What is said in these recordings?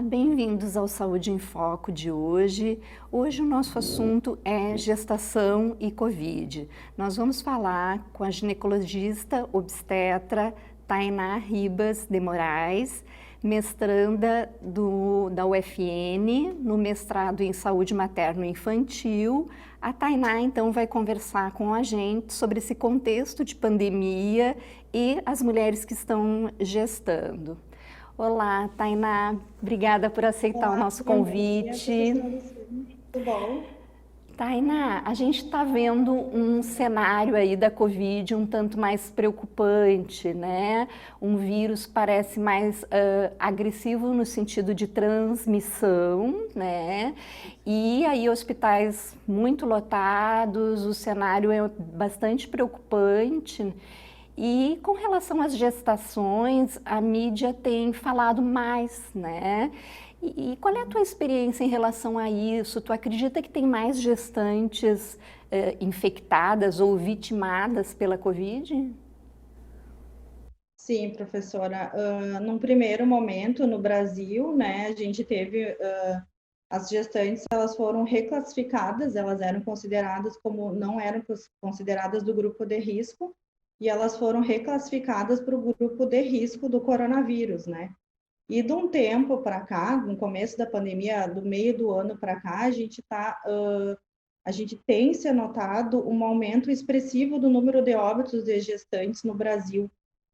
Bem-vindos ao Saúde em Foco de hoje. Hoje o nosso assunto é gestação e Covid. Nós vamos falar com a ginecologista obstetra Tainá Ribas de Moraes, mestranda da UFN, no mestrado em Saúde Materno-Infantil. A Tainá, então, vai conversar com a gente sobre esse contexto de pandemia e as mulheres que estão gestando. Olá, Tainá, obrigada por aceitar o Olá, nosso bom dia, convite. professora Luciana. Tudo bom? Tainá, a gente está vendo um cenário aí da Covid um tanto mais preocupante, né? Um vírus parece mais agressivo no sentido de transmissão, né? E aí hospitais muito lotados, o cenário é bastante preocupante. E com relação às gestações, a mídia tem falado mais, né? E qual é a tua experiência em relação a isso? Tu acredita que tem mais gestantes infectadas ou vitimadas pela Covid? Sim, professora. Num primeiro momento, no Brasil, né, a gente teve as gestantes, elas foram reclassificadas, elas eram consideradas como não eram consideradas do grupo de risco, e elas foram reclassificadas para o grupo de risco do coronavírus, né? E de um tempo para cá, no começo da pandemia, do meio do ano para cá, a gente tem se notado um aumento expressivo do número de óbitos de gestantes no Brasil,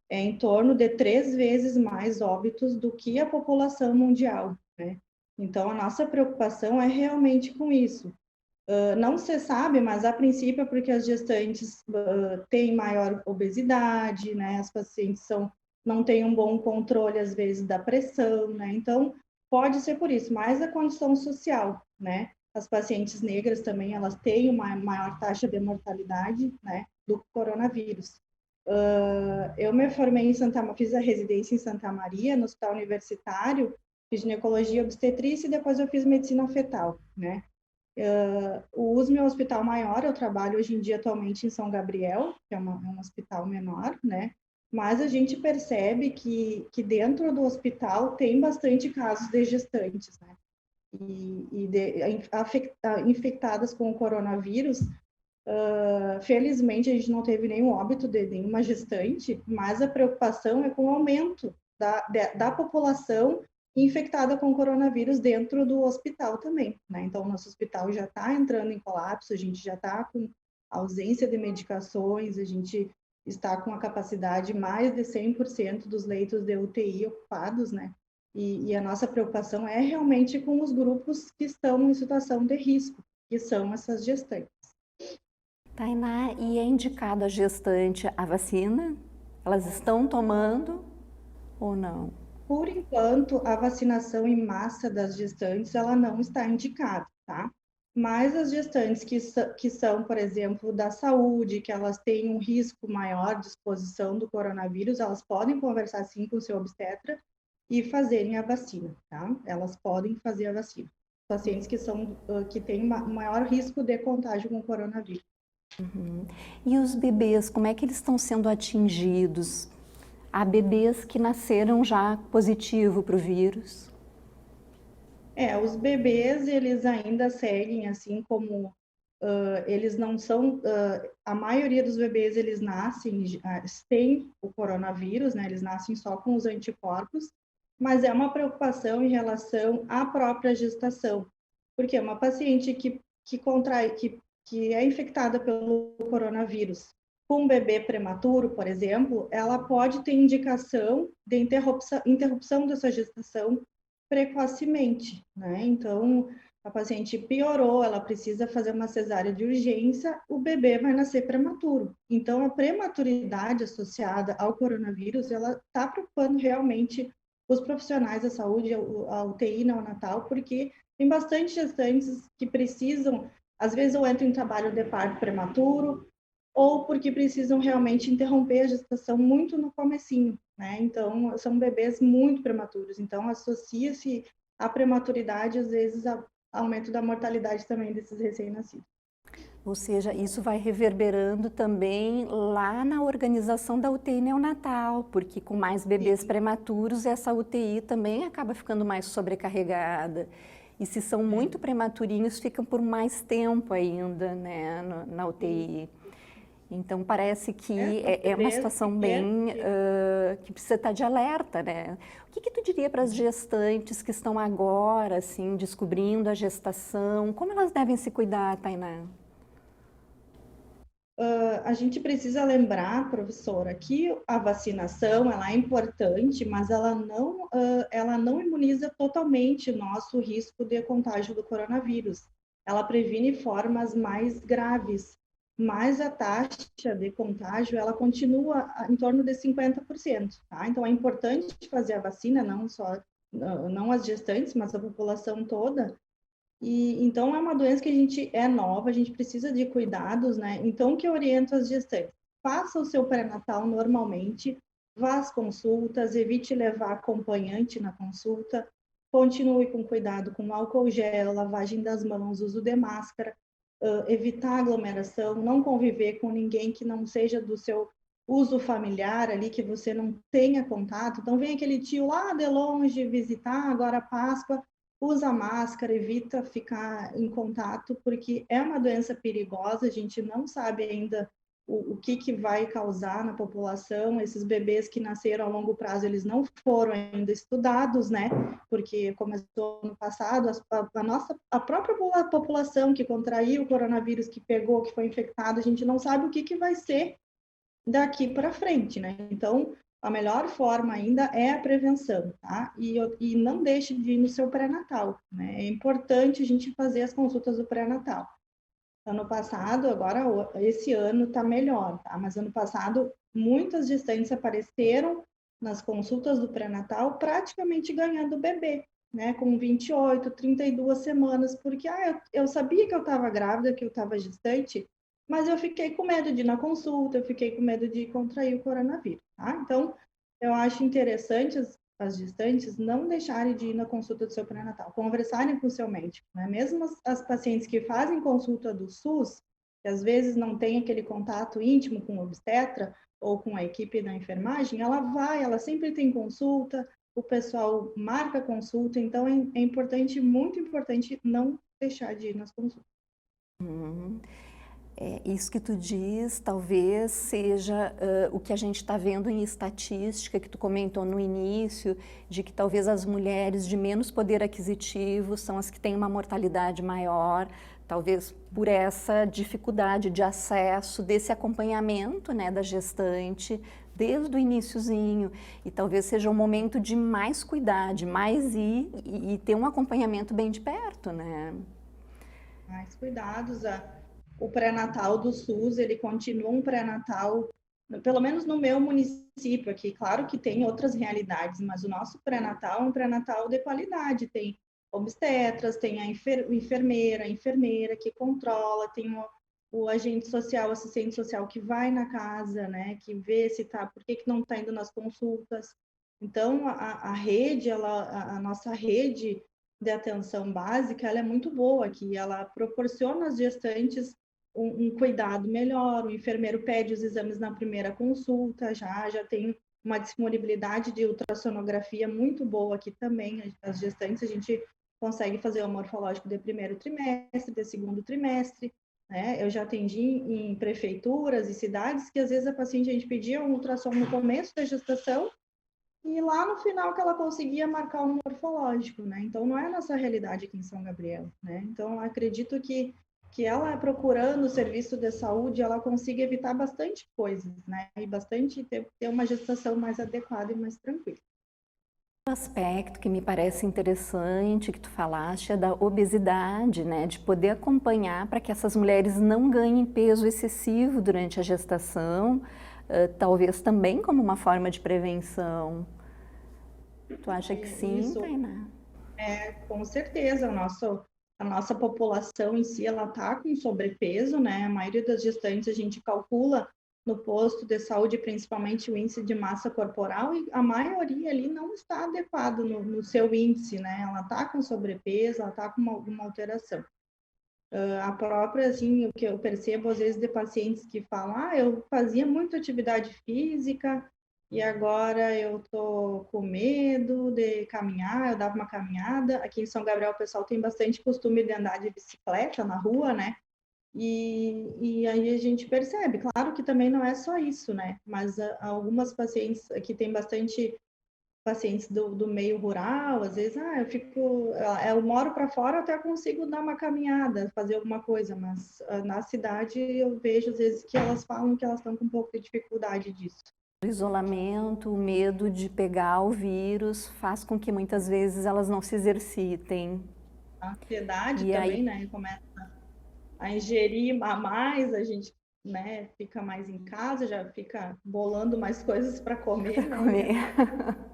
em torno de 3 vezes mais óbitos do que a população mundial, né? Então, a nossa preocupação é realmente com isso. Não se sabe, mas a princípio é porque as gestantes têm maior obesidade, né? As pacientes não têm um bom controle, às vezes, da pressão, né? Então, pode ser por isso, mas a condição social, né? As pacientes negras também, elas têm uma maior taxa de mortalidade, né, do coronavírus. Eu me formei fiz a residência em Santa Maria, no Hospital Universitário, fiz ginecologia obstetrícia e depois eu fiz medicina fetal, né? O USM é um hospital maior, eu trabalho hoje em dia atualmente em São Gabriel, que é um hospital menor, né? Mas a gente percebe que dentro do hospital tem bastante casos de gestantes, né? Infectadas com o coronavírus. Felizmente, a gente não teve nenhum óbito de nenhuma gestante, mas a preocupação é com o aumento da população infectada com coronavírus dentro do hospital também, né? Então, o nosso hospital já está entrando em colapso, a gente já está com ausência de medicações, a gente está com a capacidade mais de 100% dos leitos de UTI ocupados, né? E a nossa preocupação é realmente com os grupos que estão em situação de risco, que são essas gestantes. Tainá, e é indicada a gestante a vacina? Elas estão tomando ou não? Por enquanto, a vacinação em massa das gestantes, ela não está indicada, tá? Mas as gestantes que são, por exemplo, da saúde, que elas têm um risco maior de exposição do coronavírus, elas podem conversar sim com o seu obstetra e fazerem a vacina, tá? Elas podem fazer a vacina. Pacientes que têm maior risco de contágio com o coronavírus. E os bebês, como é que eles estão sendo atingidos? Há bebês que nasceram já positivo para o vírus? Os bebês, eles ainda seguem assim como eles não são, a maioria dos bebês, eles nascem, têm o coronavírus, né? Eles nascem só com os anticorpos, mas é uma preocupação em relação à própria gestação, porque uma paciente que contrai, que é infectada pelo coronavírus, com um bebê prematuro, por exemplo, ela pode ter indicação de interrupção dessa gestação precocemente, né? Então, a paciente piorou, ela precisa fazer uma cesárea de urgência, o bebê vai nascer prematuro. Então, a prematuridade associada ao coronavírus, ela está preocupando realmente os profissionais da saúde, a UTI neonatal, porque tem bastante gestantes que precisam, às vezes, ou entram em trabalho de parto prematuro, ou porque precisam realmente interromper a gestação muito no comecinho, né? Então, são bebês muito prematuros. Então, associa-se a prematuridade, às vezes, ao aumento da mortalidade também desses recém-nascidos. Ou seja, isso vai reverberando também lá na organização da UTI neonatal, porque com mais bebês Sim, prematuros, essa UTI também acaba ficando mais sobrecarregada. E se são muito é, prematurinhos, ficam por mais tempo ainda, né, na sim. UTI. Então, parece É, que são é uma bebês situação pequenos bem que precisa estar de alerta, né? O que que tu diria para as gestantes que estão agora, assim, descobrindo a gestação? Como elas devem se cuidar, Tainá? a gente precisa lembrar, professora, que a vacinação ela é importante, mas ela não imuniza totalmente o nosso risco de contágio do coronavírus. Ela previne formas mais graves, mas a taxa de contágio ela continua em torno de 50%, tá? Então é importante fazer a vacina, não as gestantes, mas a população toda, e então é uma doença que a gente é nova, a gente precisa de cuidados, né? Então, o que eu oriento as gestantes? Faça o seu pré-natal normalmente, vá às consultas, evite levar acompanhante na consulta, continue com cuidado com álcool gel, lavagem das mãos, uso de máscara, evitar aglomeração, não conviver com ninguém que não seja do seu uso familiar ali, que você não tenha contato. Então, vem aquele tio lá de longe visitar, agora Páscoa, usa máscara, evita ficar em contato, porque é uma doença perigosa, a gente não sabe ainda o que, que vai causar na população. Esses bebês que nasceram a longo prazo, eles não foram ainda estudados, né? Porque começou no passado, a própria população que contraiu o coronavírus, que pegou, que foi infectada, a gente não sabe o que, que vai ser daqui para frente, né? Então, a melhor forma ainda é a prevenção, tá? E não deixe de ir no seu pré-natal, né? É importante a gente fazer as consultas do pré-natal. Ano passado, agora esse ano está melhor, tá? Mas ano passado, muitas gestantes apareceram nas consultas do pré-natal praticamente ganhando bebê, né? Com 28, 32 semanas, porque eu sabia que eu estava grávida, que eu estava gestante, mas eu fiquei com medo de ir na consulta, eu fiquei com medo de contrair o coronavírus, tá? Então, eu acho interessante as gestantes não deixarem de ir na consulta do seu pré-natal, conversarem com o seu médico, né? Mesmo as pacientes que fazem consulta do SUS, que às vezes não tem aquele contato íntimo com o obstetra ou com a equipe da enfermagem, ela sempre tem consulta, o pessoal marca consulta, então é importante, muito importante, não deixar de ir nas consultas. Uhum. Isso que tu diz talvez seja o que a gente está vendo em estatística, que tu comentou no início, de que talvez as mulheres de menos poder aquisitivo são as que têm uma mortalidade maior, talvez por essa dificuldade de acesso desse acompanhamento, né, da gestante desde o iniciozinho, e talvez seja um momento de mais cuidar, de mais ir e ter um acompanhamento bem de perto, né? Mais cuidados, o pré-natal do SUS, ele continua um pré-natal, pelo menos no meu município aqui, claro que tem outras realidades, mas o nosso pré-natal é um pré-natal de qualidade, tem obstetras, tem a enfermeira que controla, tem o agente social, o assistente social que vai na casa, né, que vê se tá, por que não está indo nas consultas. Então, a rede, a nossa rede de atenção básica, ela é muito boa, que ela proporciona às gestantes um cuidado melhor, o enfermeiro pede os exames na primeira consulta, já tem uma disponibilidade de ultrassonografia muito boa aqui também, as gestantes a gente consegue fazer o morfológico de primeiro trimestre, de segundo trimestre, né? Eu já atendi em prefeituras e cidades que às vezes a paciente a gente pedia um ultrassom no começo da gestação e lá no final que ela conseguia marcar um morfológico, né? Então não é a nossa realidade aqui em São Gabriel, né? Então acredito que ela procurando o serviço de saúde, ela consiga evitar bastante coisas, né? E bastante ter uma gestação mais adequada e mais tranquila. Um aspecto que me parece interessante que tu falaste é da obesidade, né? De poder acompanhar para que essas mulheres não ganhem peso excessivo durante a gestação, talvez também como uma forma de prevenção. Tu acha que sim, Isso, Tainá? com certeza, a nossa população em si, ela está com sobrepeso, né? A maioria das gestantes a gente calcula no posto de saúde, principalmente o índice de massa corporal, e a maioria ali não está adequado no seu índice, né? Ela está com sobrepeso, ela está com alguma alteração. A própria, assim, o que eu percebo às vezes de pacientes que falam, eu fazia muita atividade física e agora eu tô com medo de caminhar, eu dava uma caminhada. Aqui em São Gabriel o pessoal tem bastante costume de andar de bicicleta na rua, né? E aí a gente percebe, claro que também não é só isso, né? Mas algumas pacientes, aqui tem bastante pacientes do meio rural, às vezes, eu moro para fora, até consigo dar uma caminhada, fazer alguma coisa, mas na cidade eu vejo às vezes que elas falam que elas estão com um pouco de dificuldade disso. O isolamento, o medo de pegar o vírus faz com que muitas vezes elas não se exercitem. A ansiedade E aí, também, né, começa a ingerir a mais, a gente, né, fica mais em casa, já fica bolando mais coisas para comer, para né, e comer. acaba...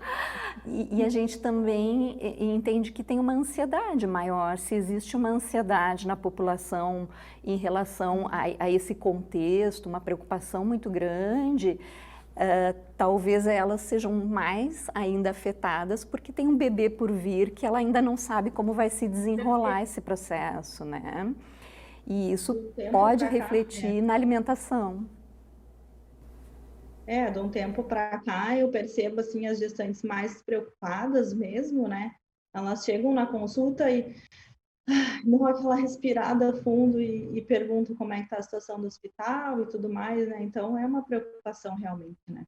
E a gente também entende que tem uma ansiedade maior, se existe uma ansiedade na população em relação a esse contexto, uma preocupação muito grande, talvez elas sejam mais ainda afetadas porque tem um bebê por vir que ela ainda não sabe como vai se desenrolar esse processo, né? E isso Do tempo pode para cá, refletir na alimentação. de um tempo para cá, eu percebo assim as gestantes mais preocupadas mesmo, né? Elas chegam na consulta e dão aquela respirada fundo e perguntam como é que está a situação do hospital e tudo mais, né? Então é uma preocupação realmente, né?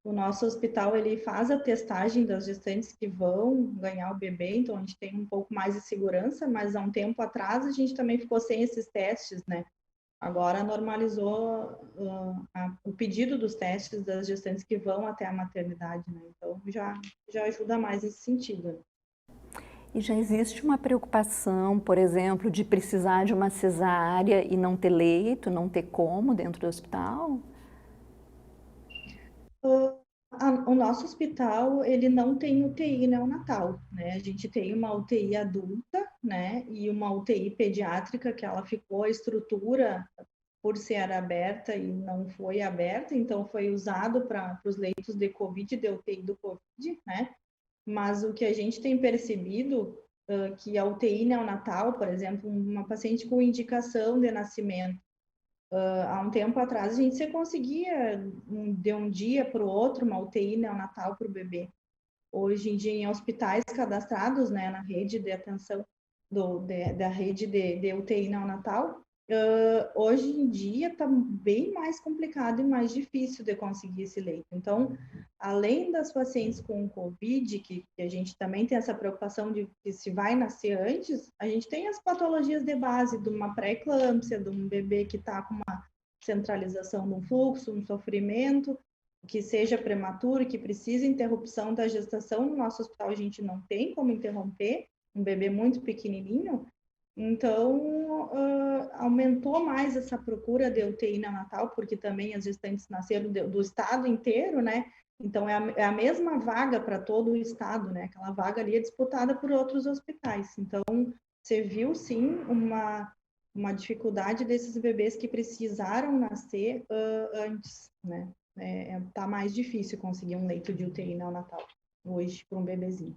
O nosso hospital ele faz a testagem das gestantes que vão ganhar o bebê, então a gente tem um pouco mais de segurança, mas há um tempo atrás a gente também ficou sem esses testes, né? Agora normalizou o pedido dos testes das gestantes que vão até a maternidade, né? Então já ajuda mais nesse sentido. E já existe uma preocupação, por exemplo, de precisar de uma cesárea e não ter leito, não ter como dentro do hospital? O nosso hospital, ele não tem UTI neonatal, né? A gente tem uma UTI adulta, né? E uma UTI pediátrica, que ela ficou, a estrutura, por ser aberta e não foi aberta, então foi usado para os leitos de Covid, de UTI do Covid, né? Mas o que a gente tem percebido, que a UTI neonatal, por exemplo, uma paciente com indicação de nascimento, há um tempo atrás, a gente conseguia, de um dia para o outro, uma UTI neonatal para o bebê. Hoje em dia, em hospitais cadastrados, né, na rede de atenção da rede de UTI neonatal, hoje em dia está bem mais complicado e mais difícil de conseguir esse leito. Então, além das pacientes com Covid, que a gente também tem essa preocupação de que se vai nascer antes, a gente tem as patologias de base de uma pré-eclâmpsia, de um bebê que está com uma centralização no fluxo, um sofrimento, que seja prematuro, que precise interrupção da gestação. No nosso hospital a gente não tem como interromper, um bebê muito pequenininho. Então, aumentou mais essa procura de UTI neonatal, porque também as gestantes nasceram do estado inteiro, né? Então, é a mesma vaga para todo o estado, né? Aquela vaga ali é disputada por outros hospitais. Então, você viu, sim, uma dificuldade desses bebês que precisaram nascer antes, né? Tá mais difícil conseguir um leito de UTI neonatal hoje para um bebezinho.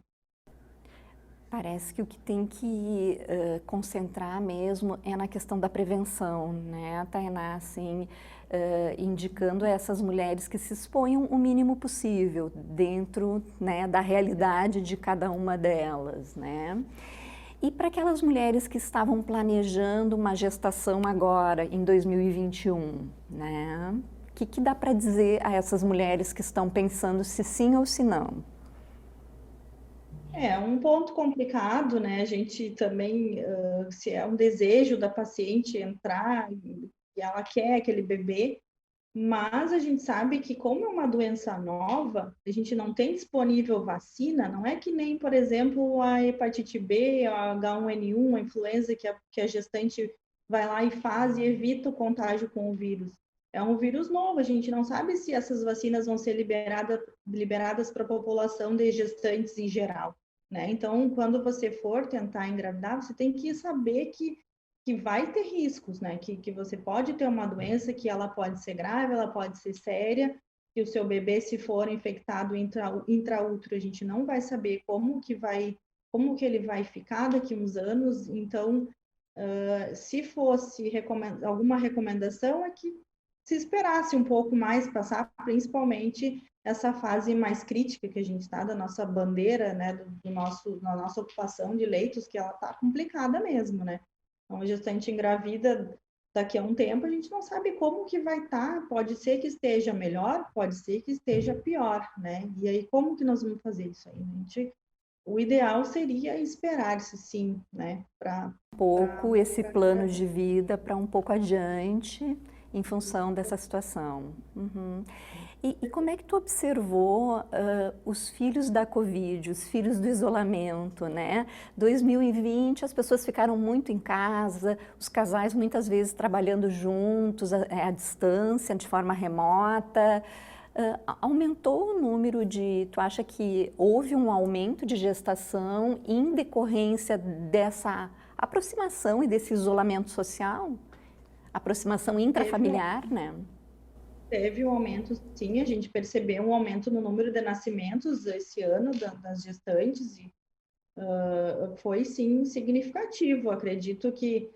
Parece que o que tem que concentrar mesmo é na questão da prevenção, né, Tainá, assim, indicando a essas mulheres que se exponham o mínimo possível dentro, né, da realidade de cada uma delas, né. E para aquelas mulheres que estavam planejando uma gestação agora, em 2021, né, o que dá para dizer a essas mulheres que estão pensando se sim ou se não? É um ponto complicado, né? A gente também, se é um desejo da paciente entrar e ela quer aquele bebê, mas a gente sabe que, como é uma doença nova, a gente não tem disponível vacina, não é que nem, por exemplo, a hepatite B, a H1N1, a influenza, que a gestante vai lá e faz e evita o contágio com o vírus. É um vírus novo, a gente não sabe se essas vacinas vão ser liberadas para a população de gestantes em geral, né? Então, quando você for tentar engravidar, você tem que saber que vai ter riscos, né? Que você pode ter uma doença que ela pode ser grave, ela pode ser séria, que o seu bebê, se for infectado intraútero, a gente não vai saber como que ele vai ficar daqui uns anos. Então, Se fosse alguma recomendação, é que se esperasse um pouco mais passar, principalmente essa fase mais crítica que a gente está, da nossa bandeira, né, da nossa ocupação de leitos, que ela está complicada mesmo, né? Então, a gestante engravida, daqui a um tempo, a gente não sabe como que vai estar, pode ser que esteja melhor, pode ser que esteja pior, né? E aí, como que nós vamos fazer isso aí? O ideal seria esperar-se, sim, né, pouco esse plano de vida para um pouco adiante em função dessa situação. Uhum. E como é que tu observou os filhos da Covid, os filhos do isolamento, né? 2020 as pessoas ficaram muito em casa, os casais muitas vezes trabalhando juntos, à distância, de forma remota. Aumentou o número de... Tu acha que houve um aumento de gestação em decorrência dessa aproximação e desse isolamento social? Aproximação intrafamiliar, né? Teve um aumento, sim, a gente percebeu um aumento no número de nascimentos esse ano das gestantes e foi, sim, significativo. Acredito que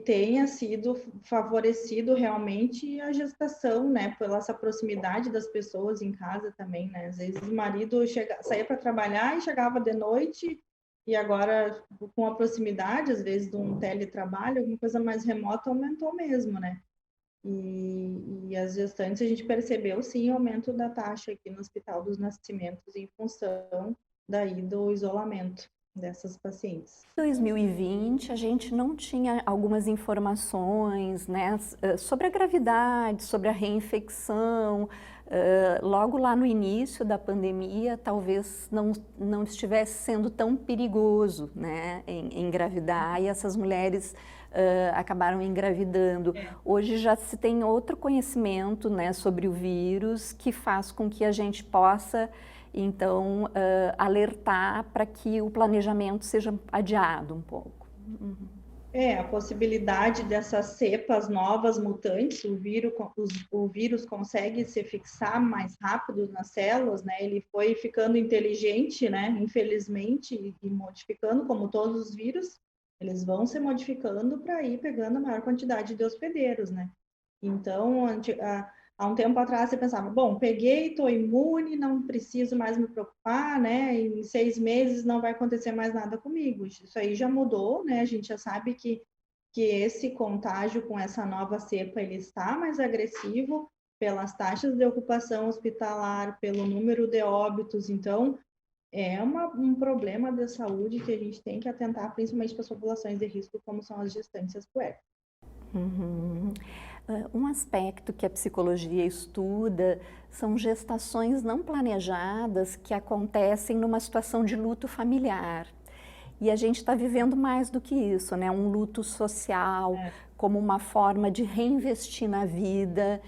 tenha sido favorecido realmente a gestação, né, pela essa proximidade das pessoas em casa também, né? Às vezes o marido saía para trabalhar e chegava de noite, e agora com a proximidade, às vezes, de um teletrabalho, alguma coisa mais remota, aumentou mesmo, né? E as gestantes, a gente percebeu, sim, o aumento da taxa aqui no Hospital dos Nascimentos em função daí do isolamento dessas pacientes. Em 2020, a gente não tinha algumas informações, né, sobre a gravidade, sobre a reinfecção. Logo lá no início da pandemia, talvez não estivesse sendo tão perigoso, né, engravidar, e essas mulheres acabaram engravidando. Hoje já se tem outro conhecimento, né, sobre o vírus, que faz com que a gente possa, então, alertar para que o planejamento seja adiado um pouco. Uhum. A possibilidade dessas cepas novas mutantes, o vírus consegue se fixar mais rápido nas células, né? Ele foi ficando inteligente, né? Infelizmente, e modificando, como todos os vírus, eles vão se modificando para ir pegando a maior quantidade de hospedeiros, né? Então, há um tempo atrás você pensava, bom, peguei, estou imune, não preciso mais me preocupar, né? Em 6 meses não vai acontecer mais nada comigo. Isso aí já mudou, né? A gente já sabe que esse contágio com essa nova cepa, ele está mais agressivo pelas taxas de ocupação hospitalar, pelo número de óbitos. Então, é um problema de saúde que a gente tem que atentar, principalmente para as populações de risco, como são as gestantes e as puérperas. Uhum. Um aspecto que a psicologia estuda são gestações não planejadas que acontecem numa situação de luto familiar. E a gente está vivendo mais do que isso, né? Um luto social, como uma forma de reinvestir na vida,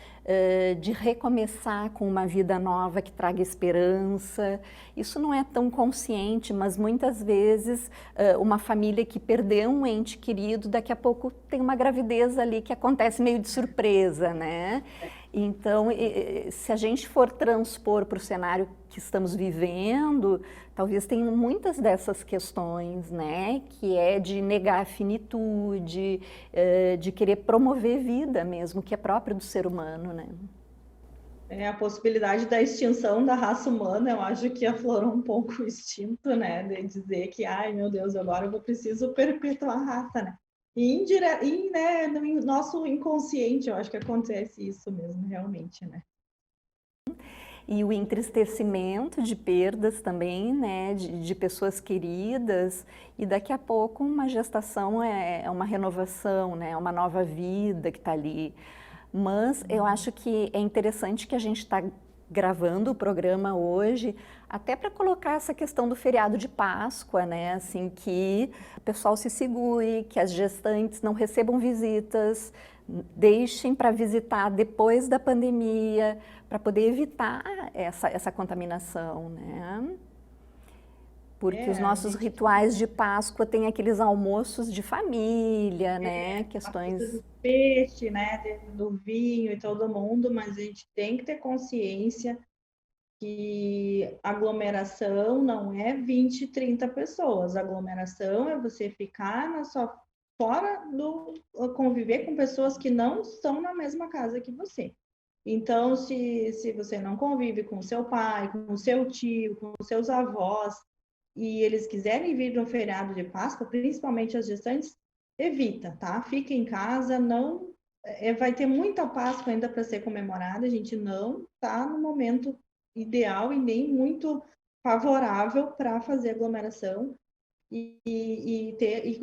de recomeçar com uma vida nova que traga esperança. Isso não é tão consciente, mas muitas vezes uma família que perdeu um ente querido, daqui a pouco tem uma gravidez ali que acontece meio de surpresa, né? Então, se a gente for transpor para o cenário que estamos vivendo, talvez tenha muitas dessas questões, né? Que é de negar a finitude, de querer promover vida mesmo, que é próprio do ser humano, né? A possibilidade da extinção da raça humana, eu acho que aflorou um pouco o instinto, né? De dizer que, ai meu Deus, agora eu preciso perpetuar a raça, né? Né, no nosso inconsciente, eu acho que acontece isso mesmo, realmente, né? E o entristecimento de perdas também, né, de pessoas queridas, e daqui a pouco uma gestação é uma renovação, né, uma nova vida que está ali. Mas eu acho que é interessante que a gente está gravando o programa hoje, até para colocar essa questão do feriado de Páscoa, né? Assim, que o pessoal se segure, que as gestantes não recebam visitas, deixem para visitar depois da pandemia, para poder evitar essa contaminação, né? Porque os nossos rituais de Páscoa têm aqueles almoços de família, né? Questões... do peixe, né? Do vinho e todo mundo, mas a gente tem que ter consciência que aglomeração não é 20, 30 pessoas. Aglomeração é você ficar fora do conviver com pessoas que não estão na mesma casa que você. Então, se você não convive com o seu pai, com o seu tio, com os seus avós, e eles quiserem vir no feriado de Páscoa, principalmente as gestantes, evita, tá? Fica em casa, não vai ter muita Páscoa ainda para ser comemorada, a gente não está no momento ideal e nem muito favorável para fazer aglomeração e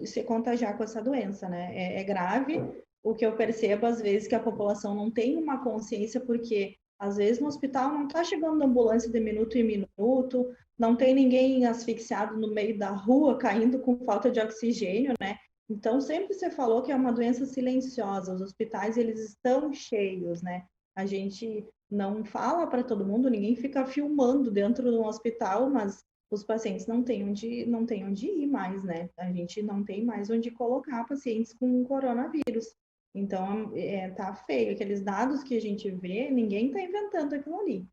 se contagiar com essa doença, né? É grave. O que eu percebo às vezes que a população não tem uma consciência, porque às vezes no hospital não está chegando ambulância de minuto em minuto, não tem ninguém asfixiado no meio da rua, caindo com falta de oxigênio, né? Então, sempre você falou que é uma doença silenciosa, os hospitais, eles estão cheios, né? A gente não fala para todo mundo, ninguém fica filmando dentro de um hospital, mas os pacientes não têm onde ir mais, né? A gente não tem mais onde colocar pacientes com coronavírus. Então, tá feio. Aqueles dados que a gente vê, ninguém está inventando aquilo ali.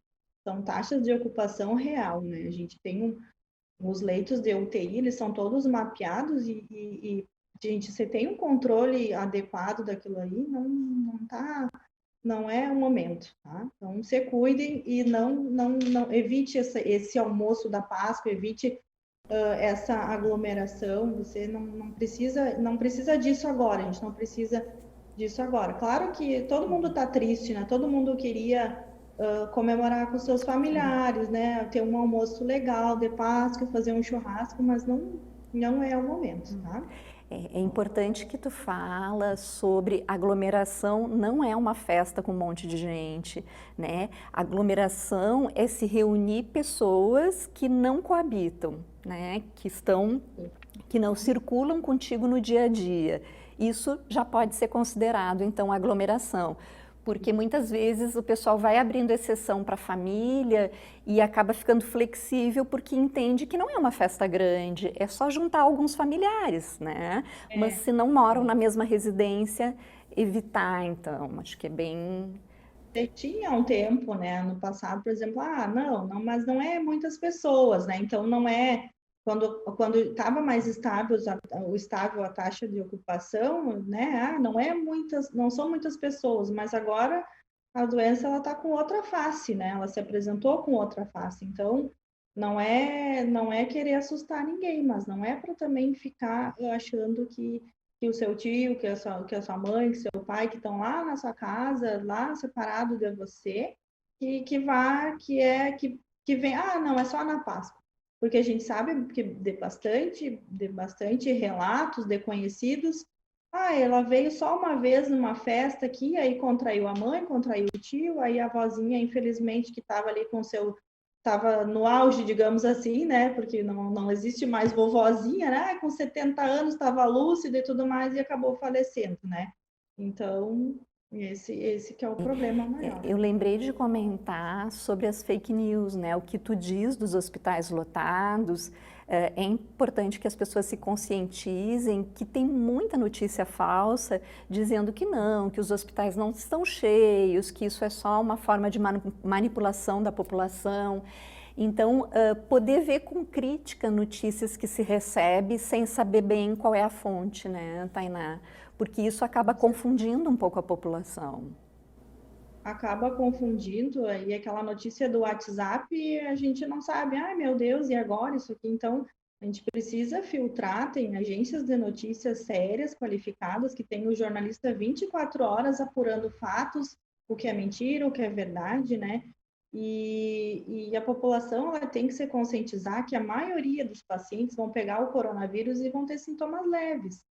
São taxas de ocupação real, né? A gente tem os leitos de UTI, eles são todos mapeados e gente, você tem um controle adequado daquilo aí, não é o momento, tá? Então, se cuidem e não evite esse almoço da Páscoa, evite essa aglomeração. Você não precisa disso agora, a gente não precisa disso agora. Claro que todo mundo está triste, né? Todo mundo queria comemorar com seus familiares, né? Ter um almoço legal de Páscoa, fazer um churrasco, mas não é o momento, tá? É importante que tu fala sobre aglomeração, não é uma festa com um monte de gente, né? Aglomeração é se reunir pessoas que não coabitam, né? Que não circulam contigo no dia a dia. Isso já pode ser considerado, então, aglomeração. Porque muitas vezes o pessoal vai abrindo exceção para a família e acaba ficando flexível porque entende que não é uma festa grande, é só juntar alguns familiares, né? Mas se não moram na mesma residência, evitar, então, acho que é bem... Tinha um tempo, né, no passado, por exemplo, mas não é muitas pessoas, né? Então não é quando estava mais estável a taxa de ocupação, né? Não são muitas pessoas, mas agora a doença ela está com outra face, né? Ela se apresentou com outra face. Então não é querer assustar ninguém, mas não é para também ficar achando que o seu tio, que a sua mãe, que seu pai, que estão lá na sua casa, lá separado de você, que vem, não, é só na Páscoa. Porque a gente sabe que de bastante relatos de conhecidos, ela veio só uma vez numa festa aqui, aí contraiu a mãe, contraiu o tio, aí a vozinha, infelizmente, que estava ali com seu estava no auge, digamos assim, né? Porque não existe mais vovozinha, né? Com 70 anos estava lúcida e tudo mais e acabou falecendo, né? Então, esse que é o problema maior. Eu lembrei de comentar sobre as fake news, né? O que tu diz dos hospitais lotados. É importante que as pessoas se conscientizem que tem muita notícia falsa dizendo que não, que os hospitais não estão cheios, que isso é só uma forma de manipulação da população. Então, poder ver com crítica notícias que se recebe sem saber bem qual é a fonte, né, Tainá? Porque isso acaba confundindo um pouco a população. Acaba confundindo aí aquela notícia do WhatsApp e a gente não sabe, meu Deus, e agora isso aqui? Então, a gente precisa filtrar, tem agências de notícias sérias, qualificadas, que tem o jornalista 24 horas apurando fatos, o que é mentira, o que é verdade, né? E a população ela tem que se conscientizar que a maioria dos pacientes vão pegar o coronavírus e vão ter sintomas leves.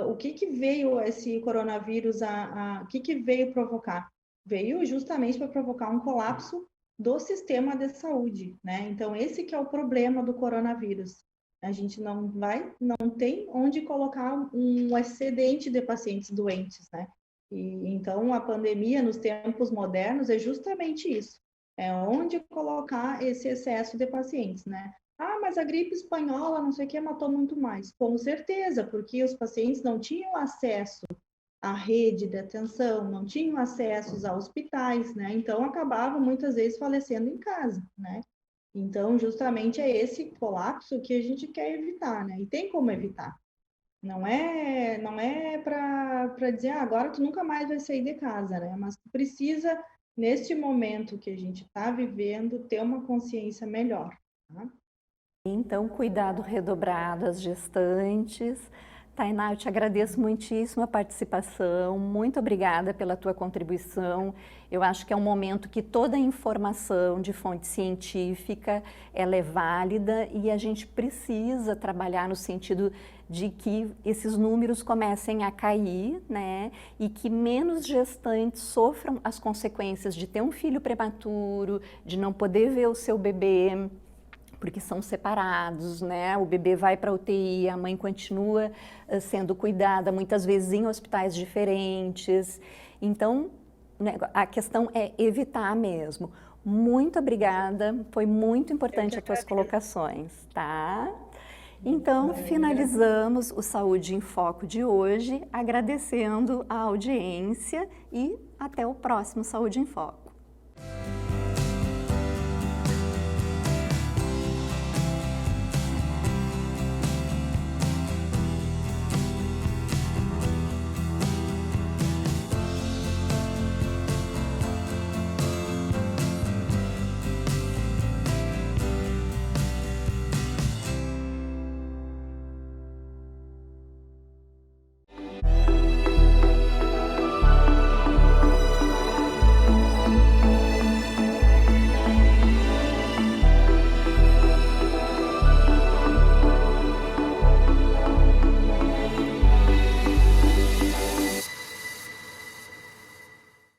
O que veio esse coronavírus, o que veio provocar? Veio justamente para provocar um colapso do sistema de saúde, né? Então, esse que é o problema do coronavírus. A gente não tem onde colocar um excedente de pacientes doentes, né? E então a pandemia nos tempos modernos é justamente isso. É onde colocar esse excesso de pacientes, né? Mas a gripe espanhola, não sei o que, matou muito mais. Com certeza, porque os pacientes não tinham acesso à rede de atenção, não tinham acesso a hospitais, né? Então, acabavam muitas vezes falecendo em casa, né? Então, justamente é esse colapso que a gente quer evitar, né? E tem como evitar. Não é para dizer, agora tu nunca mais vai sair de casa, né? Mas tu precisa, neste momento que a gente está vivendo, ter uma consciência melhor, tá? Então, cuidado redobrado às gestantes. Tainá, eu te agradeço muitíssimo a participação, muito obrigada pela tua contribuição. Eu acho que é um momento que toda a informação de fonte científica, ela é válida e a gente precisa trabalhar no sentido de que esses números comecem a cair, né? E que menos gestantes sofram as consequências de ter um filho prematuro, de não poder ver o seu bebê, porque são separados, né? O bebê vai para a UTI, a mãe continua sendo cuidada, muitas vezes em hospitais diferentes. Então, né, a questão é evitar mesmo. Muito obrigada, foi muito importante as tuas colocações, tá? Então, finalizamos o Saúde em Foco de hoje, agradecendo a audiência e até o próximo Saúde em Foco.